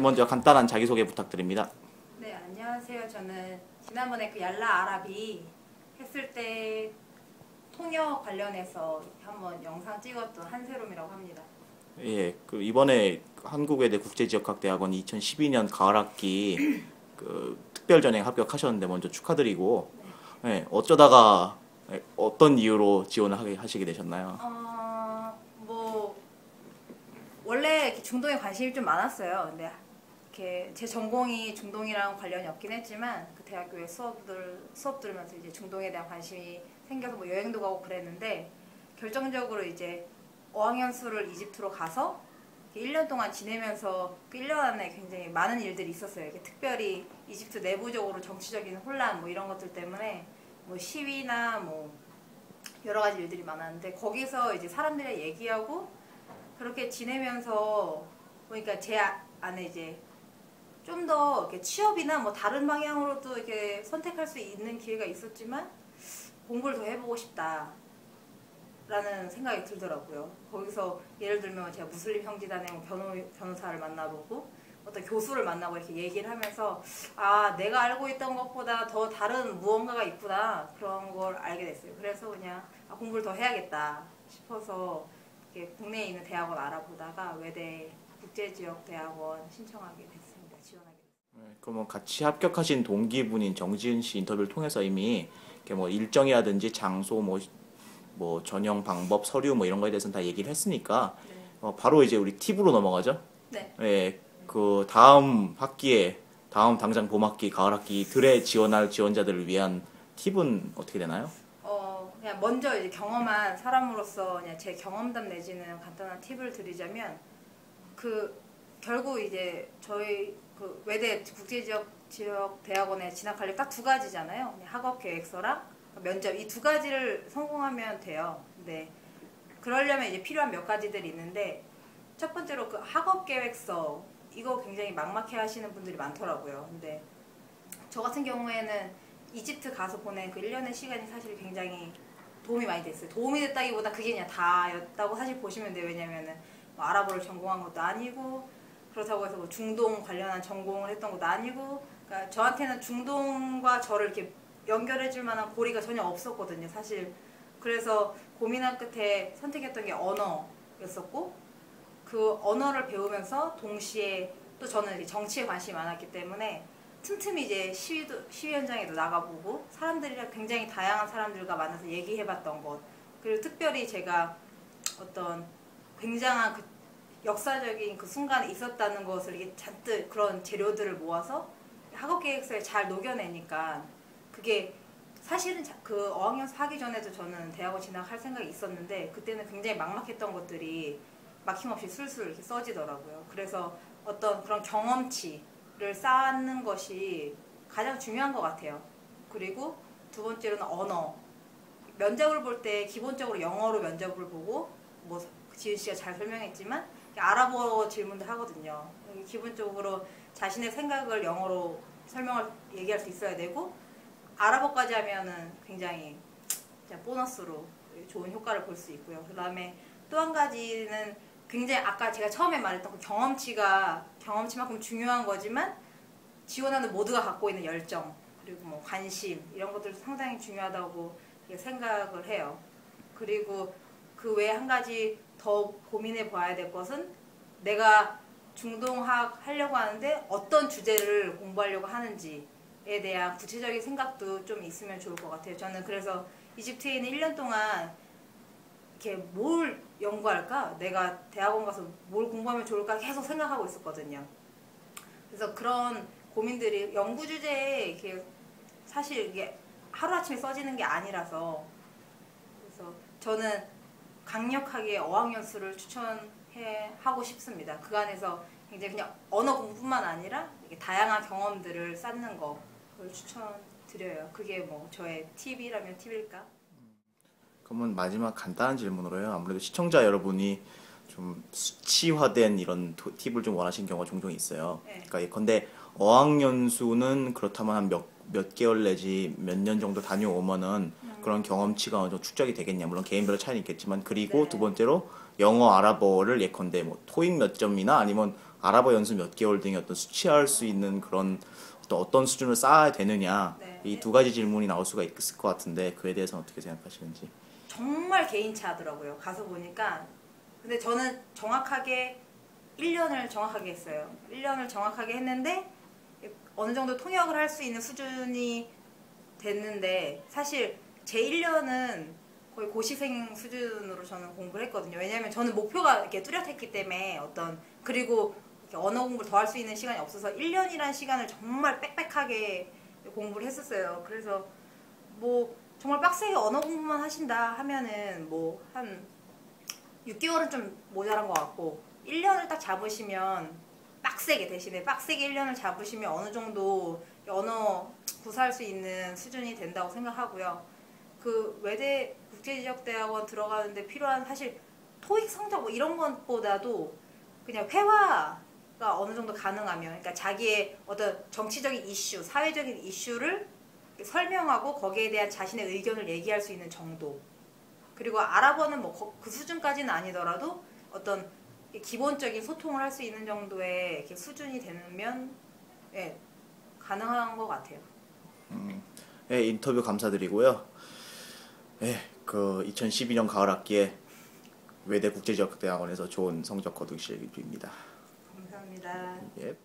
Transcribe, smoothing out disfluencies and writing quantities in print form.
먼저 간단한 자기소개 부탁드립니다. 네, 안녕하세요. 저는 지난번에 그 얄라 아랍이 했을 때 통역 관련해서 한번 영상 찍었던 한세롬이라고 합니다. 예, 그 이번에 한국외대 국제지역학대학원 2012년 가을학기 그 특별전형 합격하셨는데 먼저 축하드리고, 예, 어쩌다가 어떤 이유로 지원을 하시게 되셨나요? 뭐 원래 이렇게 중동에 관심이 좀 많았어요. 근데 이렇게 제 전공이 중동이랑 관련이 없긴 했지만 그 대학교에 수업 들으면서 이제 중동에 대한 관심이 생겨서 뭐 여행도 가고 그랬는데 결정적으로 이제 어학연수를 이집트로 가서 1년 동안 지내면서 그 1년 안에 굉장히 많은 일들이 있었어요. 이게 특별히 이집트 내부적으로 정치적인 혼란 뭐 이런 것들 때문에 뭐 시위나 뭐 여러 가지 일들이 많았는데 거기서 이제 사람들이랑 얘기하고 그렇게 지내면서 보니까 제 안에 이제 좀 더 취업이나 뭐 다른 방향으로도 이렇게 선택할 수 있는 기회가 있었지만 공부를 더 해보고 싶다. 라는 생각이 들더라고요. 거기서 예를 들면 제가 무슬림 형제단의 변호사를 만나보고 어떤 교수를 만나고 이렇게 얘기를 하면서 아, 내가 알고 있던 것보다 더 다른 무언가가 있구나 그런 걸 알게 됐어요. 그래서 그냥 공부를 더 해야겠다 싶어서 이렇게 국내에 있는 대학원 알아보다가 외대 국제지역대학원 신청하게 됐습니다. 지원하게 됐습니다. 네, 그러면 같이 합격하신 동기분인 정지은 씨 인터뷰를 통해서 이미 이렇게 뭐 일정이라든지 장소 뭐 전형 방법, 서류 뭐 이런 거에 대해서는 다 얘기를 했으니까 네. 바로 이제 우리 팁으로 넘어가죠. 네. 네, 그 다음 학기에 당장 봄학기, 가을학기 들에 지원할 지원자들을 위한 팁은 어떻게 되나요? 그냥 먼저 이제 경험한 사람으로서 그냥 제 경험담 내지는 간단한 팁을 드리자면 결국 이제 저희 그 외대 국제지역 대학원에 진학하려면 딱 두 가지잖아요. 학업 계획서랑 면접 이 두 가지를 성공하면 돼요. 근데 그러려면 이제 필요한 몇 가지들이 있는데 첫 번째로 그 학업 계획서 이거 굉장히 막막해 하시는 분들이 많더라고요. 근데 저 같은 경우에는 이집트 가서 보낸 그 1년의 시간이 사실 굉장히 도움이 많이 됐어요. 도움이 됐다기보다 그게 그냥 다였다고 사실 보시면 돼요. 왜냐면은 뭐 아랍어를 전공한 것도 아니고 그렇다고 해서 뭐 중동 관련한 전공을 했던 것도 아니고 그러니까 저한테는 중동과 저를 이렇게 연결해줄 만한 고리가 전혀 없었거든요. 사실 그래서 고민한 끝에 선택했던 게 언어였었고 그 언어를 배우면서 동시에 또 저는 정치에 관심이 많았기 때문에 틈틈이 이제 시위 현장에도 나가보고 사람들이랑 굉장히 다양한 사람들과 만나서 얘기해봤던 것 그리고 특별히 제가 어떤 굉장한 그 역사적인 그 순간에 있었다는 것을 이게 잔뜩 그런 재료들을 모아서 학업 계획서에 잘 녹여내니까 그게 사실은 그 어학연수 하기 전에도 저는 대학원 진학할 생각이 있었는데 그때는 굉장히 막막했던 것들이 막힘없이 술술 이렇게 써지더라고요. 그래서 어떤 그런 경험치를 쌓는 것이 가장 중요한 것 같아요. 그리고 두 번째로는 언어. 면접을 볼 때 기본적으로 영어로 면접을 보고 뭐 지은 씨가 잘 설명했지만 아랍어 질문도 하거든요. 기본적으로 자신의 생각을 영어로 얘기할 수 있어야 되고 아랍어까지 하면은 굉장히 보너스로 좋은 효과를 볼 수 있고요. 그 다음에 또 한 가지는 굉장히 아까 제가 처음에 말했던 그 경험치만큼 중요한 거지만 지원하는 모두가 갖고 있는 열정 그리고 뭐 관심 이런 것들도 상당히 중요하다고 생각을 해요. 그리고 그 외에 한 가지 더 고민해 봐야 될 것은 내가 중동학 하려고 하는데 어떤 주제를 공부하려고 하는지에 대한 구체적인 생각도 좀 있으면 좋을 것 같아요. 저는 그래서 이집트에 있는 1년 동안 이렇게 뭘 연구할까? 내가 대학원 가서 뭘 공부하면 좋을까? 계속 생각하고 있었거든요. 그래서 그런 고민들이 연구 주제에 이렇게 사실 이게 하루아침에 써지는 게 아니라서 그래서 저는 강력하게 어학연수를 추천하고 싶습니다. 그 안에서 굉장히 그냥 언어 공부뿐만 아니라 이렇게 다양한 경험들을 쌓는 거를 추천드려요. 그게 뭐 저의 팁이라면 팁일까? 그러면 마지막 간단한 질문으로요. 아무래도 시청자 여러분이 좀 수치화된 이런 팁을 좀 원하시는 경우가 종종 있어요. 네. 그러니까 예컨대 어학연수는 그렇다면 한 몇 개월 내지 몇 년 정도 다녀오면은 그런 경험치가 어느 정도 축적이 되겠냐. 물론 개인별로 차이는 있겠지만 그리고 네. 두 번째로 영어, 아랍어를 예컨대 뭐 토익 몇 점이나 아니면 아랍어 연수 몇 개월 등의 어떤 수치할 수 있는 그런 어떤 수준을 쌓아야 되느냐 네. 이 두 가지 질문이 나올 수가 있을 것 같은데 그에 대해서는 어떻게 생각하시는지. 정말 개인차더라고요. 가서 보니까. 근데 저는 정확하게 1년을 정확하게 했어요. 1년을 정확하게 했는데 어느 정도 통역을 할 수 있는 수준이 됐는데 사실 제 1년은 거의 고시생 수준으로 저는 공부를 했거든요. 왜냐하면 저는 목표가 이렇게 뚜렷했기 때문에 그리고 이렇게 언어 공부를 더 할 수 있는 시간이 없어서 1년이라는 시간을 정말 빽빽하게 공부를 했었어요. 그래서 뭐 정말 빡세게 언어 공부만 하신다 하면은 뭐 한 6개월은 좀 모자란 것 같고 1년을 딱 잡으시면 빡세게 대신에 빡세게 1년을 잡으시면 어느 정도 언어 구사할 수 있는 수준이 된다고 생각하고요. 그 외대 국제지역대학원 들어가는데 필요한 사실 토익 성적 뭐 이런 것보다도 그냥 회화가 어느 정도 가능하면 그러니까 자기의 어떤 정치적인 이슈, 사회적인 이슈를 설명하고 거기에 대한 자신의 의견을 얘기할 수 있는 정도. 그리고 아랍어는 뭐 그 수준까지는 아니더라도 어떤 기본적인 소통을 할 수 있는 정도의 이렇게 수준이 되면 예, 가능한 것 같아요. 네, 인터뷰 감사드리고요. 네, 그 2012년 가을 학기에 외대 국제지역대학원에서 좋은 성적 거두시길 빕니다. 감사합니다. 예.